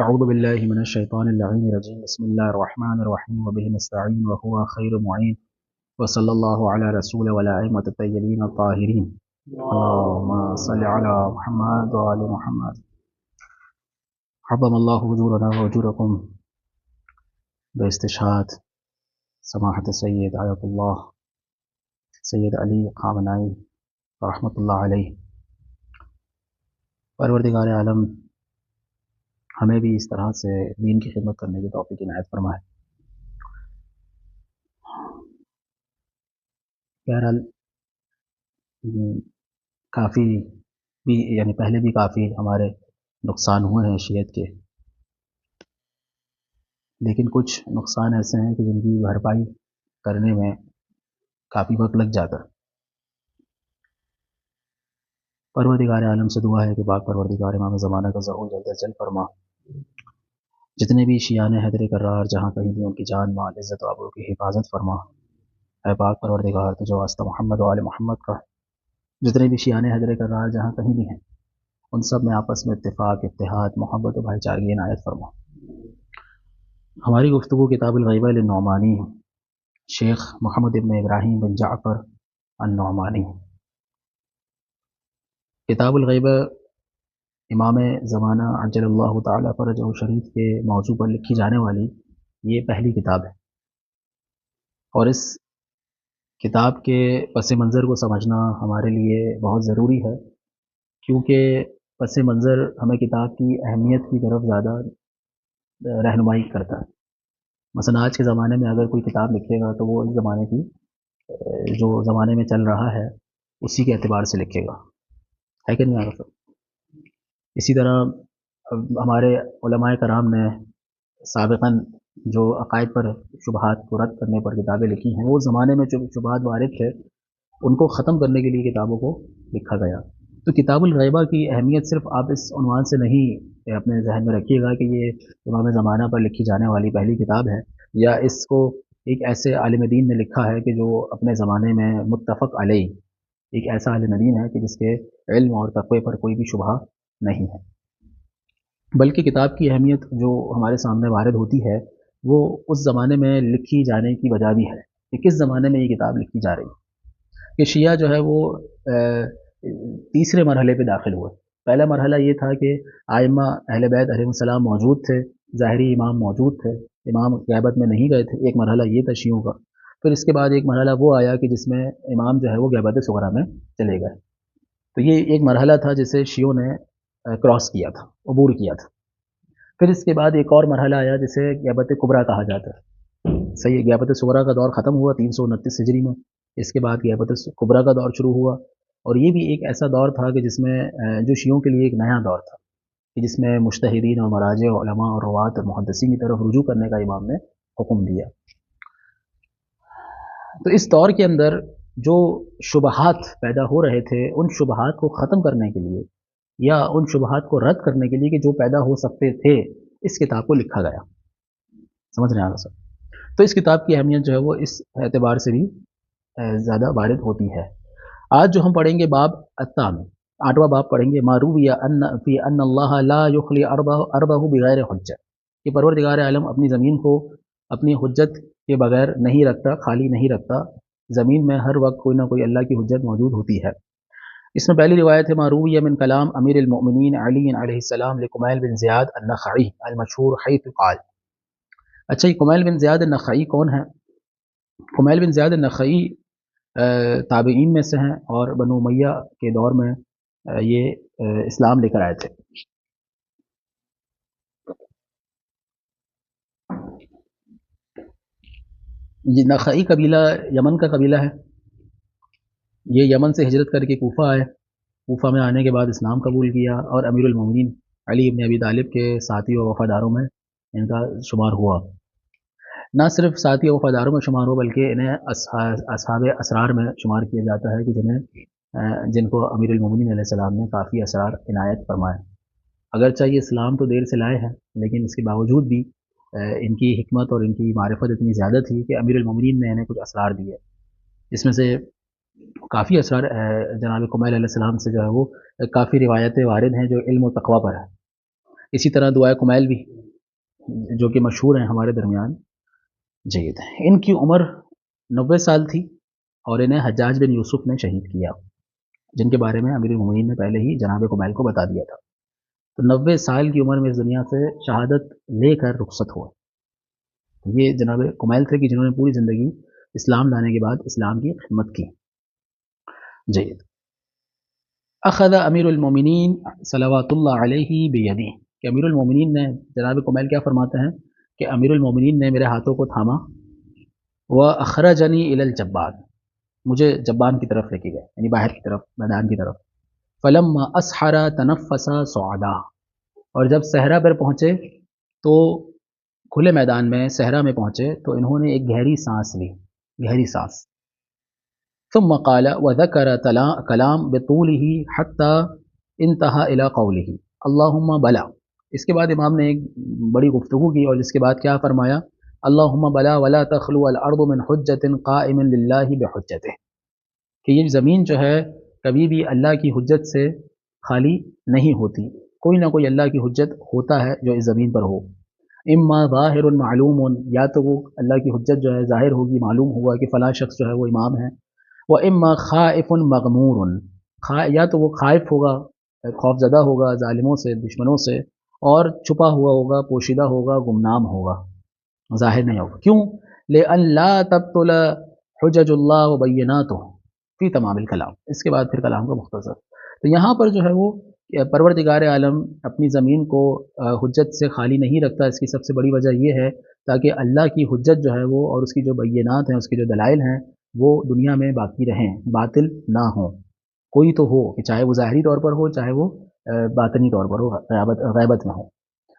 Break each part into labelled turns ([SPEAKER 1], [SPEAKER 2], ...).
[SPEAKER 1] أعوذ بالله من الشيطان اللعين الرجيم بسم الله الرحمن الرحيم وبه نستعين وهو خير معين وصلى الله على رسول وعلى أئمة الطيبين الطاهرين اللهم صل على محمد وآل محمد حرم الله وجورنا وأجوركم باستشهاد سماحة السيد آية الله سید علی خامنائی رحمۃ اللہ علیہ۔ پروردگار عالم ہمیں بھی اس طرح سے دین کی خدمت کرنے کی توفیق عنایت فرمائے۔ بہرحال کافی بھی یعنی پہلے بھی کافی ہمارے نقصان ہوئے ہیں شیعت کے، لیکن کچھ نقصان ایسے ہیں کہ جن کی بھرپائی کرنے میں کافی وقت لگ جاتا ہے۔ پروردگار عالم سے دعا ہے کہ پاک پروردگار امام زمانہ کا ظہور جلد از جلد فرما۔ جتنے بھی شیعان حیدر کرار جہاں کہیں بھی ان کی جان مال عزت و آبرو کی حفاظت فرما۔ اے پاک پروردگار تجھے واسطہ محمد و آل محمد کا، جتنے بھی شیعان حیدر کرار جہاں کہیں بھی ہیں ان سب میں آپس میں اتفاق، اتحاد، محبت و بھائی چارگی عنایت فرما۔ ہماری گفتگو کتاب الغیبہ للنعمانی، شیخ محمد ابن ابراہیم بن جعفر النعمانی۔ کتاب الغیبہ امام زمانہ عجل اللہ تعالیٰ فرجہ شریف کے موضوع پر لکھی جانے والی یہ پہلی کتاب ہے، اور اس کتاب کے پس منظر کو سمجھنا ہمارے لیے بہت ضروری ہے، کیونکہ پس منظر ہمیں کتاب کی اہمیت کی طرف زیادہ رہنمائی کرتا ہے۔ مثلا آج کے زمانے میں اگر کوئی کتاب لکھے گا تو وہ اس زمانے کی جو زمانے میں چل رہا ہے اسی کے اعتبار سے لکھے گا، ہے کہ نہیں عارف؟ اسی طرح ہمارے علماء کرام نے سابقاً جو عقائد پر شبہات کو رد کرنے پر کتابیں لکھی ہیں، وہ زمانے میں جو شبہات وارد تھے ان کو ختم کرنے کے لیے کتابوں کو لکھا گیا۔ تو کتاب الغیبہ کی اہمیت صرف آپ اس عنوان سے نہیں اپنے ذہن میں رکھیے گا کہ یہ امام زمانہ پر لکھی جانے والی پہلی کتاب ہے، یا اس کو ایک ایسے عالم دین نے لکھا ہے کہ جو اپنے زمانے میں متفق علیہ، ایک ایسا عالم دین ہے کہ جس کے علم اور تقوی پر کوئی بھی شبہ نہیں ہے۔ بلکہ کتاب کی اہمیت جو ہمارے سامنے وارد ہوتی ہے وہ اس زمانے میں لکھی جانے کی وجہ بھی ہے کہ کس زمانے میں یہ کتاب لکھی جا رہی ہے۔ کہ شیعہ جو ہے وہ تیسرے مرحلے پہ داخل ہوئے۔ پہلا مرحلہ یہ تھا کہ ائمہ اہل بیت علیہ السلام موجود تھے، ظاہری امام موجود تھے، امام غیبت میں نہیں گئے تھے، ایک مرحلہ یہ تھا شیعوں کا۔ پھر اس کے بعد ایک مرحلہ وہ آیا کہ جس میں امام جو ہے وہ غیبت صغریٰ میں چلے گئے۔ تو یہ ایک مرحلہ تھا جسے شیعوں نے کراس کیا تھا، عبور کیا تھا۔ پھر اس کے بعد ایک اور مرحلہ آیا جسے غیبت کبریٰ کہا جاتا ہے۔ صحیح، غیبت صغریٰ کا دور ختم ہوا 329 ہجری میں، اس کے بعد غیبت کبریٰ کا دور شروع ہوا، اور یہ بھی ایک ایسا دور تھا کہ جس میں جو شیعوں کے لیے ایک نیا دور تھا کہ جس میں مجتہدین اور مراجع علماء اور روات اور محدثین کی طرف رجوع کرنے کا امام نے حکم دیا۔ تو اس دور کے اندر جو شبہات پیدا ہو رہے تھے ان شبہات کو ختم کرنے کے لیے یا ان شبہات کو رد کرنے کے لیے کہ جو پیدا ہو سکتے تھے، اس کتاب کو لکھا گیا۔ سمجھ رہے ہیں آپ سب؟ تو اس کتاب کی اہمیت جو ہے وہ اس اعتبار سے بھی زیادہ وارد ہوتی ہے۔ آج جو ہم پڑھیں گے باب الثامن، 8واں باب پڑھیں گے، ما روی فی ان اللہ لا یخلی ارضہ بغیر حجہ، کہ پروردگار عالم اپنی زمین کو اپنی حجت کے بغیر نہیں رکھتا، خالی نہیں رکھتا، زمین میں ہر وقت کوئی نہ کوئی اللہ کی حجت موجود ہوتی ہے۔ اس میں پہلی روایت ہے ما روی من کلام امیر المؤمنین علی علیہ السلام لکمیل بن زیاد النخعی المشہور حیث قال۔ اچھا، یہ کمیل بن زیاد النخعی کون ہے؟ کمیل بن زیاد النخعی تابعین میں سے ہیں اور بنو امیہ کے دور میں یہ اسلام لے کر آئے تھے۔ یہ نخعی قبیلہ یمن کا قبیلہ ہے۔ یہ یمن سے ہجرت کر کے کوفہ آئے، کوفہ میں آنے کے بعد اسلام قبول کیا اور امیر المومنین علی بن ابی طالب کے ساتھی و وفاداروں میں ان کا شمار ہوا۔ نہ صرف ساتھی و وفاداروں میں شمار ہوا بلکہ انہیں اصحاب اسرار میں شمار کیا جاتا ہے کہ جن کو امیر المومنین علیہ السلام نے کافی اسرار عنایت فرمائے۔ اگرچہ یہ اسلام تو دیر سے لائے ہیں لیکن اس کے باوجود بھی ان کی حکمت اور ان کی معرفت اتنی زیادہ تھی کہ امیر المومنین نے انہیں کچھ اسرار دیے، جس میں سے کافی اسرار جناب کمیل علیہ السلام سے جو ہے وہ کافی روایتیں وارد ہیں جو علم و تقوی پر ہے۔ اسی طرح دعائے کمیل بھی جو کہ مشہور ہیں ہمارے درمیان. جید ان کی عمر 90 سال تھی اور انہیں حجاج بن یوسف نے شہید کیا، جن کے بارے میں امیر المومنین نے پہلے ہی جناب کمیل کو بتا دیا تھا. تو 90 سال کی عمر میں اس دنیا سے شہادت لے کر رخصت ہوئے. یہ جناب کمیل تھے کہ جنہوں نے پوری زندگی اسلام لانے کے بعد اسلام کی خدمت کی. جید اخذ امیر المومنین صلوات اللہ علیہ بیدی، کہ امیر المومنین نے، جناب کمیل کیا فرماتے ہیں کہ امیر المومنین نے میرے ہاتھوں کو تھاما، وَأَخْرَجَنِي إِلَى الْجَبَّانِ، مجھے جبان کی طرف لے کے گئے، یعنی باہر کی طرف، میدان کی طرف. فَلَمَّا أَسْحَرَ تَنَفَّسَ صُعَدَا، اور جب صحرا پر پہنچے تو کھلے میدان میں صحرا میں پہنچے تو انہوں نے ایک گہری سانس لی، گہری سانس. ثم قال وذكر کلام بطوله حتى انتهى الى قوله اللهم بلا. اس کے بعد امام نے ایک بڑی گفتگو کی اور اس کے بعد کیا فرمایا، اللهم بلا ولا تخلو الارض من حجة قائم لله بحجته، کہ یہ زمین جو ہے کبھی بھی اللہ کی حجت سے خالی نہیں ہوتی، کوئی نہ کوئی اللہ کی حجت ہوتا ہے جو اس زمین پر ہو. اما ظاہر معلوم، یا تو وہ اللہ کی حجت جو ہے ظاہر ہوگی، معلوم ہوگا کہ فلاں شخص جو ہے وہ امام ہے. وَإِمَّا خَائِفٌ مَغْمُورٌ، یا تو وہ خائف ہوگا، خوف زدہ ہوگا ظالموں سے، دشمنوں سے، اور چھپا ہوا ہوگا، پوشیدہ ہوگا، گمنام ہوگا، ظاہر نہیں ہوگا. کیوں؟ لِأَنْ لَا تَبْطُلَ حُجَجُ اللَّهِ وَبَيِّنَاتُهُ فِي تَمَامِ الْكَلَام. اس کے بعد پھر کلام کا مختصر. تو یہاں پر جو ہے وہ پروردگار عالم اپنی زمین کو حجت سے خالی نہیں رکھتا. اس کی سب سے بڑی وجہ یہ ہے تاکہ اللہ کی حجت جو ہے وہ، اور اس کی جو بینات ہیں، اس کے جو دلائل ہیں، وہ دنیا میں باقی رہیں، باطل نہ ہوں. کوئی تو ہو، کہ چاہے وہ ظاہری طور پر ہو، چاہے وہ باطنی طور پر ہو، غیبت میں ہو.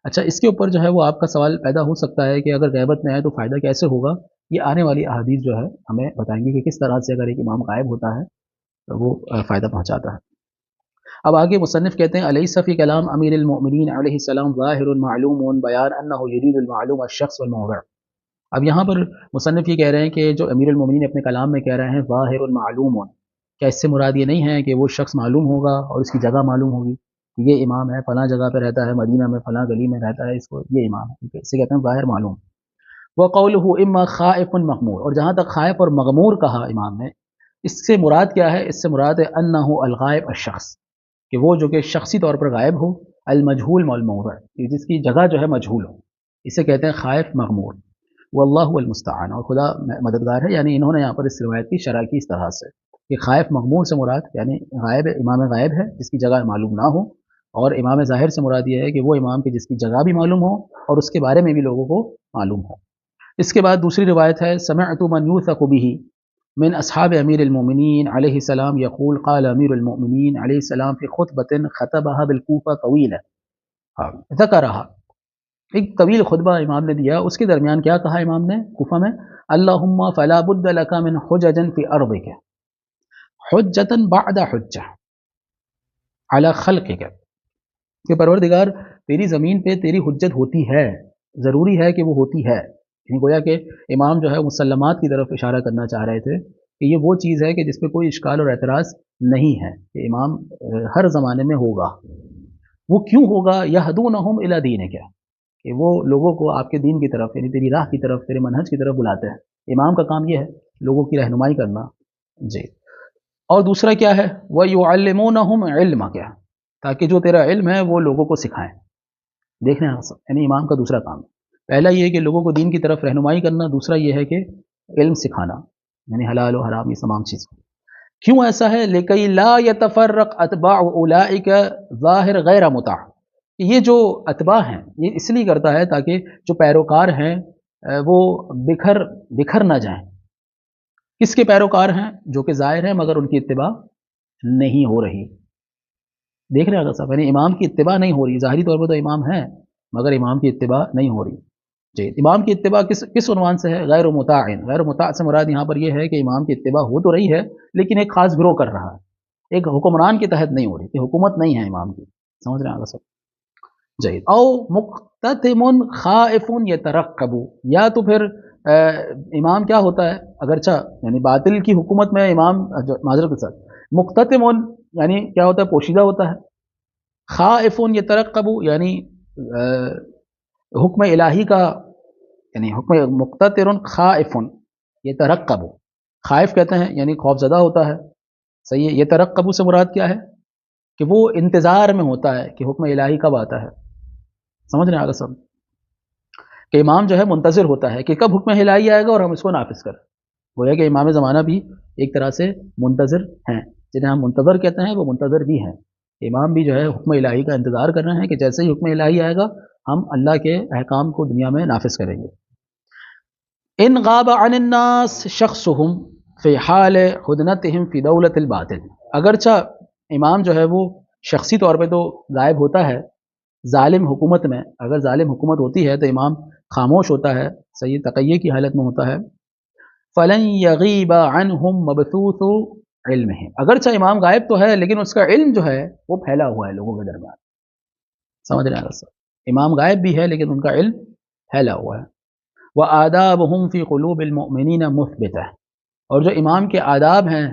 [SPEAKER 1] اچھا، اس کے اوپر جو ہے وہ آپ کا سوال پیدا ہو سکتا ہے کہ اگر غیبت میں ہے تو فائدہ کیسے ہوگا؟ یہ آنے والی احادیث جو ہے ہمیں بتائیں گے کہ کس طرح سے اگر ایک امام غائب ہوتا ہے تو وہ فائدہ پہنچاتا ہے. اب آگے مصنف کہتے ہیں الیس فی کلام امیر المؤمنین علیہ السلام ظاہر معلوم بیان انہ یرید المعلوم الشخص والموضع. اب یہاں پر مصنف یہ کہہ رہے ہیں کہ جو امیر المومنین اپنے کلام میں کہہ رہے ہیں ظاہر معلوم، کیا اس سے مراد یہ نہیں ہے کہ وہ شخص معلوم ہوگا اور اس کی جگہ معلوم ہوگی، یہ امام ہے، فلاں جگہ پہ رہتا ہے، مدینہ میں فلاں گلی میں رہتا ہے، اس کو یہ امام ہے، اسے کہتے ہیں ظاہر معلوم. وقولہ اما خائف مغمور، اور جہاں تک خائف اور مغمور کہا امام نے، اس سے مراد کیا ہے؟ اس سے مراد ہے انہ الغائب الشخص، کہ وہ جو کہ شخصی طور پر غائب ہو، المجہول والموضع، جس کی جگہ جو ہے مجہول ہو، اسے کہتے ہیں خائف مغمور. واللہ المستعان، اور خدا مددگار ہے. یعنی انہوں نے یہاں پر اس روایت کی شرح کی اس طرح سے کہ خائف مغمور سے مراد یعنی غائب، امام غائب ہے جس کی جگہ معلوم نہ ہو، اور امام ظاہر سے مراد یہ ہے کہ وہ امام کی جس کی جگہ بھی معلوم ہو اور اس کے بارے میں بھی لوگوں کو معلوم ہو. اس کے بعد دوسری روایت ہے سمعت من یوثق به من اصحاب امیر المؤمنین علیہ السلام یقول قال امیر المؤمنین علیہ السلام فی خطبۃ خطبها بالکوفہ طویلا، ذکرها، ایک طویل خطبہ امام نے دیا، اس کے درمیان کیا کہا امام نے کوفہ میں؟ اللہم فلا بد لک من حجج فی ارضک حجۃ بعد حجہ علی خلقک، کہ پروردگار تیری زمین پہ تیری حجت ہوتی ہے، ضروری ہے کہ وہ ہوتی ہے. یعنی گویا کہ امام جو ہے مسلمات کی طرف اشارہ کرنا چاہ رہے تھے کہ یہ وہ چیز ہے کہ جس پہ کوئی اشکال اور اعتراض نہیں ہے کہ امام ہر زمانے میں ہوگا. وہ کیوں ہوگا؟ یہدونہم الی دینک، کہ وہ لوگوں کو آپ کے دین کی طرف، یعنی تیری راہ کی طرف، تیرے منہج کی طرف بلاتے ہیں. امام کا کام یہ ہے لوگوں کی رہنمائی کرنا. جی. اور دوسرا کیا ہے؟ وَيُعَلِّمُونَهُمْ عِلْمَكَ، تاکہ جو تیرا علم ہے وہ لوگوں کو سکھائیں. دیکھنے یعنی امام کا دوسرا کام ہے. پہلا یہ ہے کہ لوگوں کو دین کی طرف رہنمائی کرنا، دوسرا یہ ہے کہ علم سکھانا، یعنی حلال و حرام، یہ تمام چیز. کیوں ایسا ہے؟ لِكَيْ لَا يَتَفَرَّقْ أَتْبَاعُ أُولَئِكَ ظَاہر غیر مُطَاعٍ، یہ جو اتباع ہیں یہ اس لیے کرتا ہے تاکہ جو پیروکار ہیں وہ بکھر نہ جائیں. کس کے پیروکار ہیں؟ جو کہ ظاہر ہیں مگر ان کی اتباع نہیں ہو رہی. دیکھ رہے ہیں صاحب، یعنی امام کی اتباع نہیں ہو رہی، ظاہری طور پر تو امام ہے مگر امام کی اتباع نہیں ہو رہی. جی. امام کی اتباع کس عنوان سے ہے؟ غیر مطاع. غیر مطاع سے مراد یہاں پر یہ ہے کہ امام کی اتباع ہو تو رہی ہے لیکن ایک خاص گروہ کر رہا ہے، ایک حکمران کے تحت نہیں ہو رہی، کہ حکومت نہیں ہے امام کی. سمجھ رہے ہیں سب؟ جی. او مقتتم خائف یترقب، یا تو پھر امام کیا ہوتا ہے؟ اگرچہ یعنی باطل کی حکومت میں امام، معذرت کے ساتھ، مقتتم یعنی کیا ہوتا ہے؟ پوشیدہ ہوتا ہے. خائف یترقب یعنی حکم الہی کا یعنی حکم مقتدر خائف یترقب، خائف کہتے ہیں یعنی خوف زدہ ہوتا ہے، صحیح ہے. یترقب سے مراد کیا ہے کہ وہ انتظار میں ہوتا ہے کہ حکم الہی کب آتا ہے. سمجھ رہے ہیں آگے سب کہ امام جو ہے منتظر ہوتا ہے کہ کب حکم الہی آئے گا اور ہم اس کو نافذ کریں. گویا کہ امام زمانہ بھی ایک طرح سے منتظر ہیں، جنہیں ہم منتظر کہتے ہیں وہ منتظر بھی ہیں. امام بھی جو ہے حکم الہی کا انتظار کر رہے ہیں کہ جیسے ہی حکم الہی آئے گا ہم اللہ کے احکام کو دنیا میں نافذ کریں گے. ان غاب عن الناس شخصهم فی حال خدنتهم فی دولت الباطل، اگرچہ امام جو ہے وہ شخصی طور پہ تو غائب ہوتا ہے ظالم حکومت میں، اگر ظالم حکومت ہوتی ہے تو امام خاموش ہوتا ہے، صحیح تقیہ کی حالت میں ہوتا ہے. فلن یغیب عنہم مبثوث علم ہے، اگرچہ امام غائب تو ہے لیکن اس کا علم جو ہے وہ پھیلا ہوا ہے لوگوں کے درمیان. سمجھ رہے ہیں سر، امام غائب بھی ہے لیکن ان کا علم پھیلا ہوا ہے. وآدابهم فی قلوب المؤمنین مثبتہ، اور جو امام کے آداب ہیں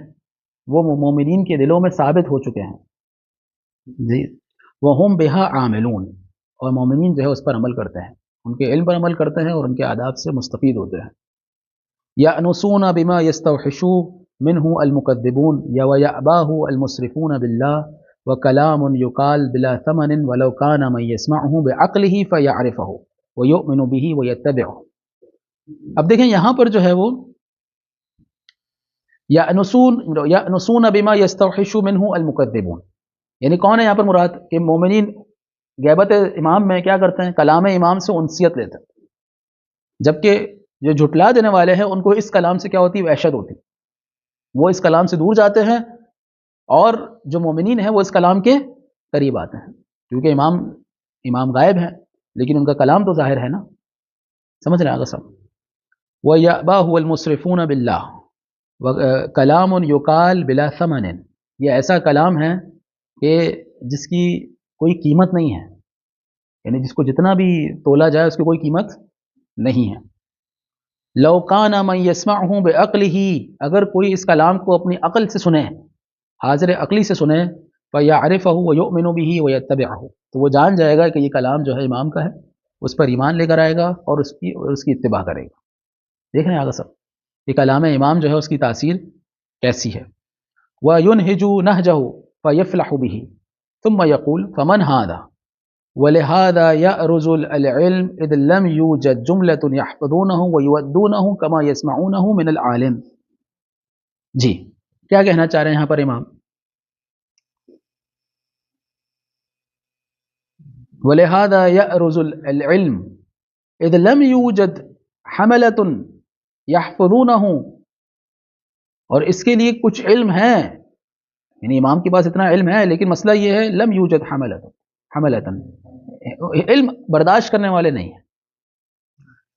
[SPEAKER 1] وہ مومنین کے دلوں میں ثابت ہو چکے ہیں جی. وہم بہا عاملون، اور مومنین جو ہے اس پر عمل کرتے ہیں، ان کے علم پر عمل کرتے ہیں اور ان کے آداب سے مستفید ہوتے ہیں. یأنسون بما یستوحشوا منہ المکذبون ویأباہ المسرفون باللہ وکلام یقال بلا ثمن ولو کان من یسمعہ بعقلہ فیعرفہ ویؤمن بہ ویتبعہ. اب دیکھیں یہاں پر جو ہے وہ یأنسون بما یستوحش منہ المکذبون، یعنی کون ہے یہاں پر مراد کہ مومنین غیبت امام میں کیا کرتے ہیں، کلام امام سے انسیت لیتے ہیں، جبکہ جو جھٹلا دینے والے ہیں ان کو اس کلام سے کیا ہوتی ہے، وحشت ہوتی، وہ اس کلام سے دور جاتے ہیں، اور جو مومنین ہیں وہ اس کلام کے قریب آتے ہیں، کیونکہ امام غائب ہیں لیکن ان کا کلام تو ظاہر ہے نا. سمجھ رہے ہیں آگے سب. وَيَأْبَاهُ الْمُسْرِفُونَ بِاللَّهِ وَكَلَامٌ يُقَالْ بِلَا ثَمَنٍ، یہ ایسا کلام ہے کہ جس کی کوئی قیمت نہیں ہے، یعنی جس کو جتنا بھی تولا جائے اس کی کوئی قیمت نہیں ہے. لو کان من یسمعہ بعقلہ، اگر کوئی اس کلام کو اپنی عقل سے سنے، حاضر عقلی سے سنے، فیعرفہ ویؤمن بہ ویتبعہ، تو وہ جان جائے گا کہ یہ کلام جو ہے امام کا ہے، اس پر ایمان لے کر آئے گا اور اس کی اتباع کرے گا. دیکھ رہے ہیں آگے سب یہ کلام امام جو ہے اس کی تاثیر کیسی ہے. وَيُنْهِجُ نَهْجَهُ فَيَفْلَحُ بِهِ ثُمَّ يَقُولُ فَمَنْ هَذَا وَلِهَذَا يَأْرُزُ الْعِلْمِ إِذْ لَمْ يُوجَدْ جُمْلَةٌ يَحْفَظُونَهُ وَيُؤَدُّونَهُ كَمَا يَسْمَعُونَهُ مِنَ الْعَالِمِ. جی کیا کہنا چاہ رہے ہیں یہاں پر امام؟ وَلِهَذَا يَأْرُزُ الْعِلْمِ إِذْ لَمْ يُوجَدْ حَمَلَةٌ يَحْفَظُونَهُ، اور اس کے لیے کچھ علم ہے، یعنی امام کے پاس اتنا علم ہے لیکن مسئلہ یہ ہے لم یوجد حملۃ، علم برداشت کرنے والے نہیں ہیں.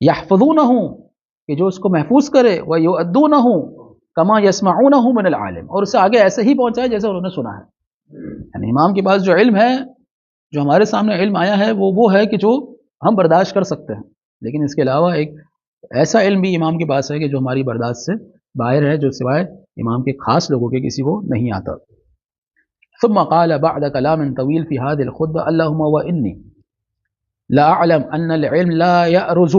[SPEAKER 1] یحفظونہ، کہ جو اس کو محفوظ کرے، ویؤدونہ کما یسمعونہ من العالم، اور اسے آگے ایسے ہی پہنچائے جیسے انہوں نے سنا ہے. یعنی امام کے پاس جو علم ہے، جو ہمارے سامنے علم آیا ہے وہ ہے کہ جو ہم برداشت کر سکتے ہیں، لیکن اس کے علاوہ ایک ایسا علم بھی امام کے پاس ہے کہ جو ہماری برداشت سے باہر ہے، جو سوائے امام کے خاص لوگوں کے کسی کو نہیں آتا. ثم قال بعد كلام طويل في هذه الخطبة اللهم وإني لا أعلم أن العلم لا يأرز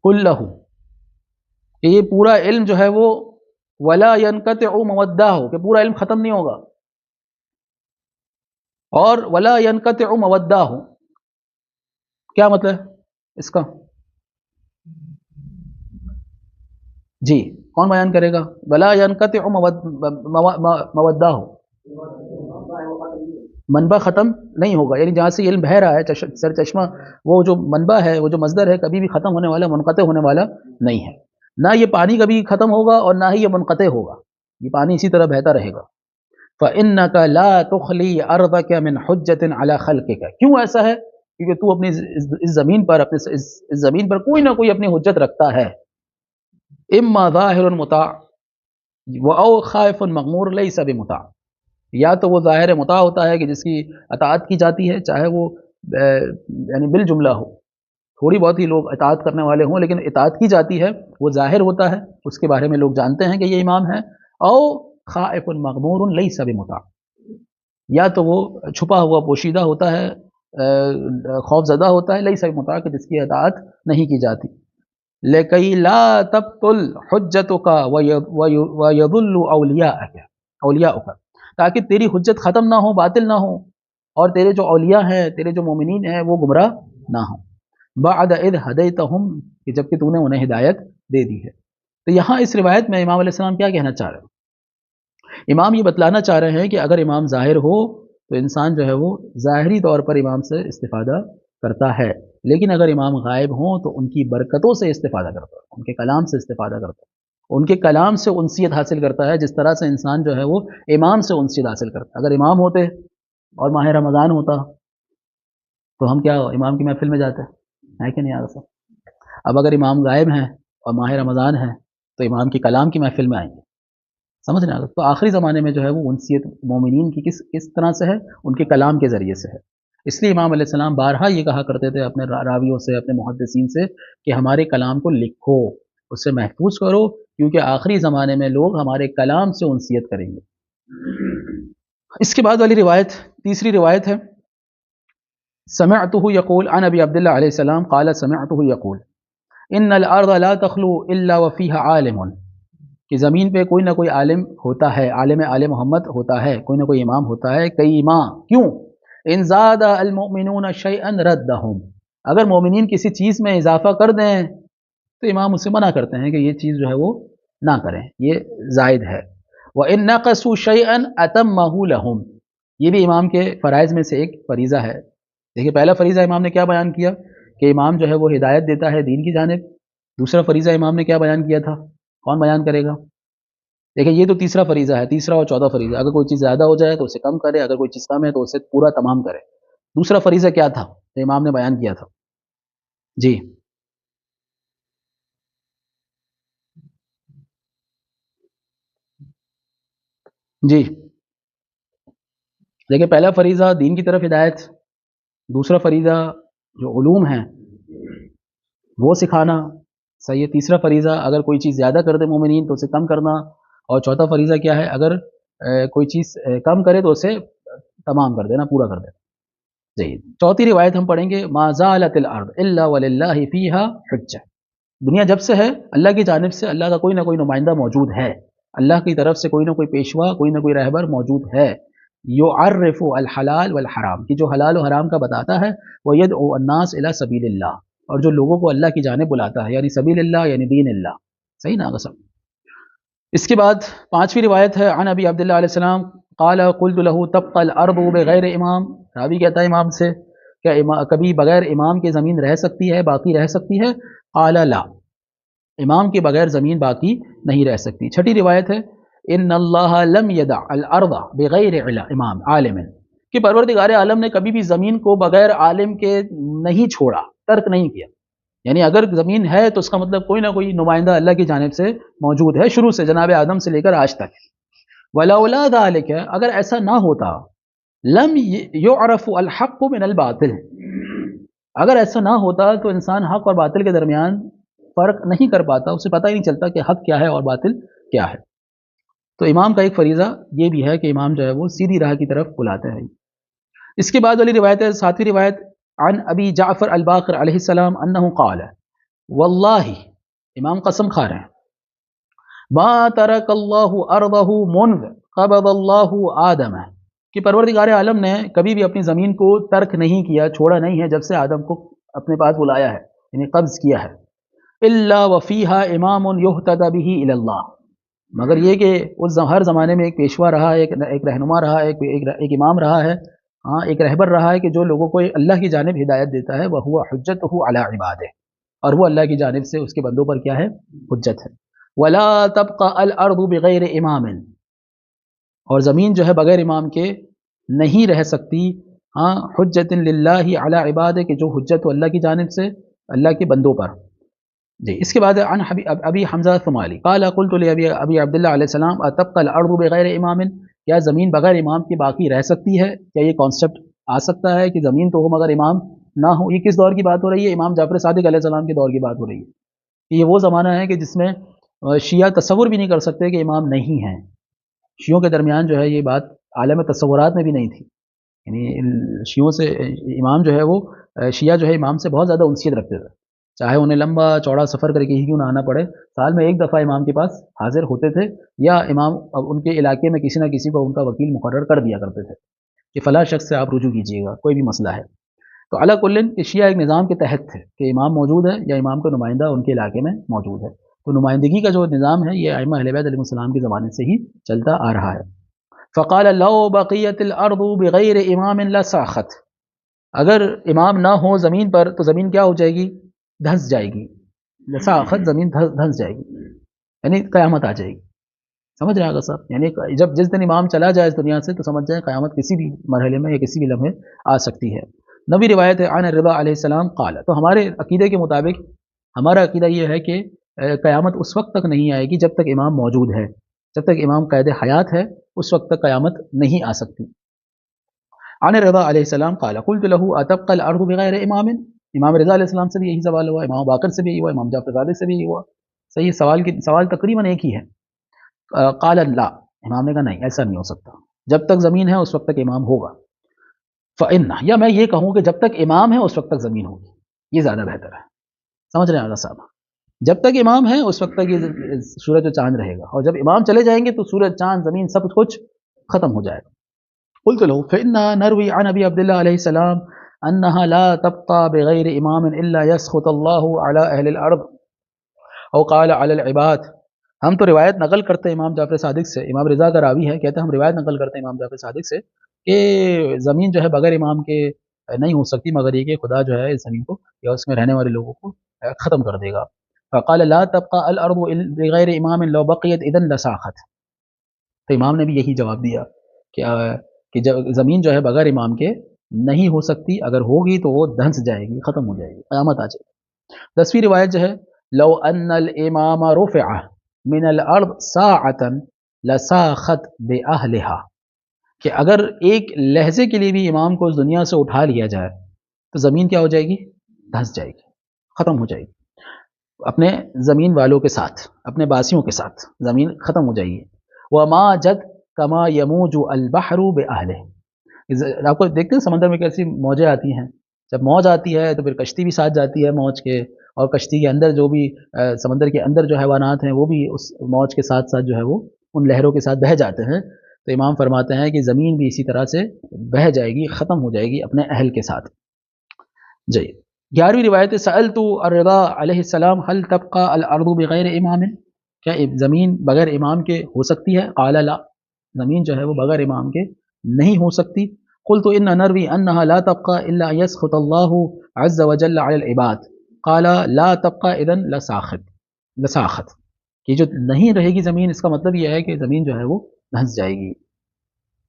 [SPEAKER 1] كله، کہ یہ پورا علم جو ہے وہ ولا ينقطع موداه، کہ پورا علم ختم نہیں ہوگا، اور ولا ينقطع موداه کیا مطلب اس کا؟ جی کون بیان کرے گا؟ ولا ينقطع موداه، منبع ختم نہیں ہوگا، یعنی جہاں سے علم بہہ رہا ہے سر چشمہ، وہ جو منبع ہے، وہ جو مصدر ہے، کبھی بھی ختم ہونے والا، منقطع ہونے والا نہیں ہے. نہ یہ پانی کبھی ختم ہوگا اور نہ ہی یہ منقطع ہوگا، یہ پانی اسی طرح بہتا رہے گا. فإنك لا تخلی ارضك من حجة على خلقك، کیوں ایسا ہے؟ کیونکہ تو اپنی اس زمین پر اس زمین پر کوئی نہ کوئی اپنی حجت رکھتا ہے. اما ظاہر مطاع او خائف مغمور لیس بمطاع، یا تو وہ ظاہر مطاع ہوتا ہے کہ جس کی اطاعت کی جاتی ہے، چاہے وہ یعنی بالجملہ ہو، تھوڑی بہت ہی لوگ اطاعت کرنے والے ہوں لیکن اطاعت کی جاتی ہے، وہ ظاہر ہوتا ہے، اس کے بارے میں لوگ جانتے ہیں کہ یہ امام ہے. او خائف مغمور لیس بمطاع، یا تو وہ چھپا ہوا پوشیدہ ہوتا ہے خوف زدہ ہوتا ہے، لیس بمطاع کہ جس کی اطاعت نہیں کی جاتی. لکی لا تبطل حجتک ویضل اولیاءک، تاکہ تیری حجت ختم نہ ہو، باطل نہ ہو، اور تیرے جو اولیاء ہیں، تیرے جو مومنین ہیں، وہ گمراہ نہ ہوں. بعد اذ ہدیتہم، کہ جب کہ تو نے انہیں ہدایت دے دی ہے. تو یہاں اس روایت میں امام علیہ السلام کیا کہنا چاہ رہے ہیں؟ امام یہ بتلانا چاہ رہے ہیں کہ اگر امام ظاہر ہو تو انسان جو ہے وہ ظاہری طور پر امام سے استفادہ کرتا ہے، لیکن اگر امام غائب ہوں تو ان کی برکتوں سے استفادہ کرتا ہے، ان کے کلام سے استفادہ کرتا ہے، ان کے کلام سے انسیت حاصل کرتا ہے، جس طرح سے انسان جو ہے وہ امام سے انسیت حاصل کرتا ہے. اگر امام ہوتے اور ماہ رمضان ہوتا تو ہم کیا امام کی محفل میں جاتے ہیں کہ نہیں آتا؟ اب اگر امام غائب ہیں اور ماہ رمضان ہے تو امام کی کلام کی محفل میں آئیں گے. سمجھ رہے ہیں؟ تو آخری زمانے میں جو ہے وہ انسیت مومنین کی کس طرح سے ہے؟ ان کے کلام کے ذریعے سے ہے. اس لیے امام علیہ السلام بارہا یہ کہا کرتے تھے اپنے راویوں سے، اپنے محدثین سے، کہ ہمارے کلام کو لکھو، اس سے محفوظ کرو، کیونکہ آخری زمانے میں لوگ ہمارے کلام سے انسیت کریں گے. اس کے بعد والی روایت تیسری روایت ہے، سمعته یقول عن ابی عبداللہ علیہ السلام قال سمعته یقول ان الارض لا تخلو الا وفيها عالم، کہ زمین پہ کوئی نہ کوئی عالم ہوتا ہے، عالم آل محمد ہوتا ہے، کوئی نہ کوئی امام ہوتا ہے. کئی ماں کیوں؟ ان زاد المؤمنون شیئا ردهم، اگر مومنین کسی چیز میں اضافہ کر دیں تو امام اسے منع کرتے ہیں کہ یہ چیز جو ہے وہ نہ کریں، یہ زائد ہے. وان نقصوا شیئا اتمه لهم، یہ بھی امام کے فرائض میں سے ایک فریضہ ہے. دیکھیے پہلا فریضہ امام نے کیا بیان کیا کہ امام جو ہے وہ ہدایت دیتا ہے دین کی جانب. دوسرا فریضہ امام نے کیا بیان کیا تھا؟ کون بیان کرے گا؟ دیکھیں یہ تو تیسرا فریضہ ہے، تیسرا اور چوتھا فریضہ. اگر کوئی چیز زیادہ ہو جائے تو اسے کم کرے، اگر کوئی چیز کم ہے تو اسے پورا تمام کرے. دوسرا فریضہ کیا تھا تو امام نے بیان کیا تھا؟ جی جی دیکھیں پہلا فریضہ دین کی طرف ہدایت، دوسرا فریضہ جو علوم ہیں وہ سکھانا، صحیح ہے. تیسرا فریضہ اگر کوئی چیز زیادہ کر دے مومنین تو اسے کم کرنا، اور چوتھا فریضہ کیا ہے؟ اگر کوئی چیز کم کرے تو اسے تمام کر دینا، پورا کر دینا. جی چوتھی روایت ہم پڑھیں گے، ما زالت الارض الا وللہ فیہا حجہ، دنیا جب سے ہے اللہ کی جانب سے اللہ کا کوئی نہ کوئی نمائندہ موجود ہے، اللہ کی طرف سے کوئی نہ کوئی پیشوا، کوئی نہ کوئی رہبر موجود ہے. یعرف الحلال والحرام، کہ جو حلال و حرام کا بتاتا ہے، ویدعو الناس الی سبیل اللہ، اور جو لوگوں کو اللہ کی جانب بلاتا ہے، یعنی سبیل اللہ یعنی دین اللہ. صحیح نا قسم. اس کے بعد پانچویں روایت ہے، عن ابی عبداللہ علیہ السلام قال قلت له تبقى الارض بغیر امام، راوی کہتا ہے امام سے کیا کبھی بغیر امام کے زمین رہ سکتی ہے، باقی رہ سکتی ہے؟ قال لا، امام کے بغیر زمین باقی نہیں رہ سکتی. چھٹی روایت ہے، ان اللہ لم یدع الارض بغیر امام عالم، کہ پروردگار عالم نے کبھی بھی زمین کو بغیر عالم کے نہیں چھوڑا، ترک نہیں کیا. یعنی اگر زمین ہے تو اس کا مطلب کوئی نہ کوئی نمائندہ اللہ کی جانب سے موجود ہے، شروع سے جناب آدم سے لے کر آج تک. ولولا ذلک، اگر ایسا نہ ہوتا، لم یعرف الحق من الباطل، اگر ایسا نہ ہوتا تو انسان حق اور باطل کے درمیان فرق نہیں کر پاتا، اسے پتہ ہی نہیں چلتا کہ حق کیا ہے اور باطل کیا ہے. تو امام کا ایک فریضہ یہ بھی ہے کہ امام جو ہے وہ سیدھی راہ کی طرف بلاتے ہیں. اس کے بعد والی روایت ہے ساتویں روایت، عن ابی جعفر الباقر علیہ السلام انہ قال واللہ، امام قسم کھا رہے ہیں، ما ترک اللہ ارضہ منذ قبض اللہ آدم، کہ پروردگار عالم نے کبھی بھی اپنی زمین کو ترک نہیں کیا، چھوڑا نہیں ہے، جب سے آدم کو اپنے پاس بلایا ہے، یعنی قبض کیا ہے. الا وفیہا امام یہتدی بہ الی اللہ، مگر یہ کہ اس ہر زمانے میں ایک پیشوا رہا ہے، ایک رہنما رہا ہے، ایک امام رہا ہے، ہاں ایک رہبر رہا ہے کہ جو لوگوں کو اللہ کی جانب ہدایت دیتا ہے. وَهُوَ حُجَّتُهُ عَلَىٰ عِبَادِهِ، اور وہ اللہ کی جانب سے اس کے بندوں پر کیا ہے؟ حجت ہے. وَلَا تَبْقَى الْأَرْضُ بِغَيْرِ إِمَامٍ، اور زمین جو ہے بغیر امام کے نہیں رہ سکتی. ہاں حجت للہ علی عبادہ، کہ جو حجت ہو اللہ کی جانب سے اللہ کے بندوں پر. جی اس کے بعد عن ابی حمزہ ثمالی قال قلت لابی عبداللہ علیہ السلام اتبقى الارض بغیر امام، کیا زمین بغیر امام کے باقی رہ سکتی ہے؟ کیا یہ کانسیپٹ آ سکتا ہے کہ زمین تو ہو مگر امام نہ ہو؟ یہ کس دور کی بات ہو رہی ہے؟ امام جعفر صادق علیہ السلام کے دور کی بات ہو رہی ہے. یہ وہ زمانہ ہے کہ جس میں شیعہ تصور بھی نہیں کر سکتے کہ امام نہیں ہیں. شیعوں کے درمیان جو ہے یہ بات عالم تصورات میں بھی نہیں تھی. یعنی شیعوں سے امام جو ہے وہ شیعہ جو ہے امام سے بہت زیادہ انسیت رکھتے تھے، چاہے انہیں لمبا چوڑا سفر کر کے ہی کیوں نہ آنا پڑے، سال میں ایک دفعہ امام کے پاس حاضر ہوتے تھے، یا امام اب ان کے علاقے میں کسی نہ کسی کو ان کا وکیل مقرر کر دیا کرتے تھے کہ فلاں شخص سے آپ رجوع کیجیے گا، کوئی بھی مسئلہ ہے۔ تو علی کل کہ شیعہ ایک نظام کے تحت تھے کہ امام موجود ہے یا امام کا نمائندہ ان کے علاقے میں موجود ہے، تو نمائندگی کا جو نظام ہے یہ ائمہ اہل بیت علیہ السلام کے زمانے سے ہی چلتا آ رہا ہے۔ فقال لو بقیت الارض بغیر امام لساخت، اگر امام نہ ہو زمین پر تو زمین کیا ہو جائے گی؟ دھنس جائے گی، لساخت زمین دھنس جائے گی، یعنی قیامت آ جائے گی۔ سمجھ رہے ہیں اگر صاحب؟ یعنی جس دن امام چلا جائے اس دنیا سے تو سمجھ جائیں قیامت کسی بھی مرحلے میں یا کسی بھی لمحے آ سکتی ہے۔ نبی روایت ہے عن رضا علیہ السلام قال، تو ہمارے عقیدے کے مطابق ہمارا عقیدہ یہ ہے کہ قیامت اس وقت تک نہیں آئے گی جب تک امام موجود ہے، جب تک امام قید حیات ہے اس وقت تک قیامت نہیں آ سکتی۔ عن رضا علیہ السلام قال قلت له اتبقى الارض بغیر امام، امام رضا علیہ السلام سے بھی یہی سوال ہوا، امام باقر سے بھی یہی ہوا، امام جعفر صادق سے بھی یہی ہوا، صحیح سوال تقریباً ایک ہی ہے۔ قال لا، امام نے کہا نہیں ایسا نہیں ہو سکتا، جب تک زمین ہے اس وقت تک امام ہوگا۔ فإن، یا میں یہ کہوں کہ جب تک امام ہے اس وقت تک زمین ہوگی، یہ زیادہ بہتر ہے۔ سمجھ رہے ہیں آغا صاحب؟ جب تک امام ہے اس وقت تک یہ سورج و چاند رہے گا، اور جب امام چلے جائیں گے تو سورج چاند زمین سب کچھ ختم ہو جائے گا۔ قلت له فإنا نروي عن أبي عبد الله عليه السلام أنها لا تبقى بغير إمام إلا يسخط الله على أهل الأرض أو قال على العباد۔ ہم تو روایت نقل کرتے ہیں امام جعفر صادق سے، امام رضا کا راوی ہے، کہتے ہیں ہم روایت نقل کرتے ہیں امام جعفر صادق سے کہ زمین جو ہے بغیر امام کے نہیں ہو سکتی مگر یہ کہ خدا جو ہے اس زمین کو یا اس میں رہنے والے لوگوں کو ختم کر دے گا۔ فقال لا تبقى الارض بغیر امام لو بقیت اذا لساخت، تو امام نے بھی یہی جواب دیا کہ جب زمین جو ہے بغیر امام کے نہیں ہو سکتی، اگر ہوگی تو وہ دھنس جائے گی، ختم ہو جائے گی، قیامت آ جائے گی۔ 10ویں روایت جو ہے لو ان الامام رفع من الارض ساعتا لساخت باہلها، کہ اگر ایک لہجے کے لیے بھی امام کو اس دنیا سے اٹھا لیا جائے تو زمین کیا ہو جائے گی؟ دھنس جائے گی، ختم ہو جائے گی، اپنے زمین والوں کے ساتھ، اپنے باسیوں کے ساتھ زمین ختم ہو جائے گی۔ وما جد کما یموج البحر باہلہ، آپ کو دیکھتے ہیں سمندر میں کیسی موجیں آتی ہیں، جب موج آتی ہے تو پھر کشتی بھی ساتھ جاتی ہے موج کے، اور کشتی کے اندر جو بھی سمندر کے اندر جو حیوانات ہیں وہ بھی اس موج کے ساتھ ساتھ جو ہے وہ ان لہروں کے ساتھ بہہ جاتے ہیں۔ تو امام فرماتے ہیں کہ زمین بھی اسی طرح سے بہہ جائے گی، ختم ہو جائے گی اپنے اہل کے ساتھ۔ جی 11ویں روایت سألت الرضا علیہ السلام هل تبقى الارض بغیر امام، کیا زمین بغیر امام کے ہو سکتی ہے؟ قال لا، زمین جو ہے وہ بغیر امام کے نہیں ہو سکتی۔ قلت ان نروی انها لا تبقى الا يسخط الله عز وجل على العباد، قال لا تبقى اذا لساخت، کہ جو نہیں رہے گی زمین اس کا مطلب یہ ہے کہ زمین جو ہے وہ دھنس جائے گی۔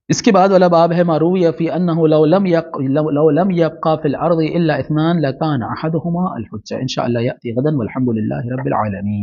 [SPEAKER 1] اس کے بعد والا باب ہے معروی فی انه لو لم يبقى في الارض الا اثنان لكان احدهما الحجة۔ انشاءاللہ یاتی غدا والحمد للہ رب العالمین۔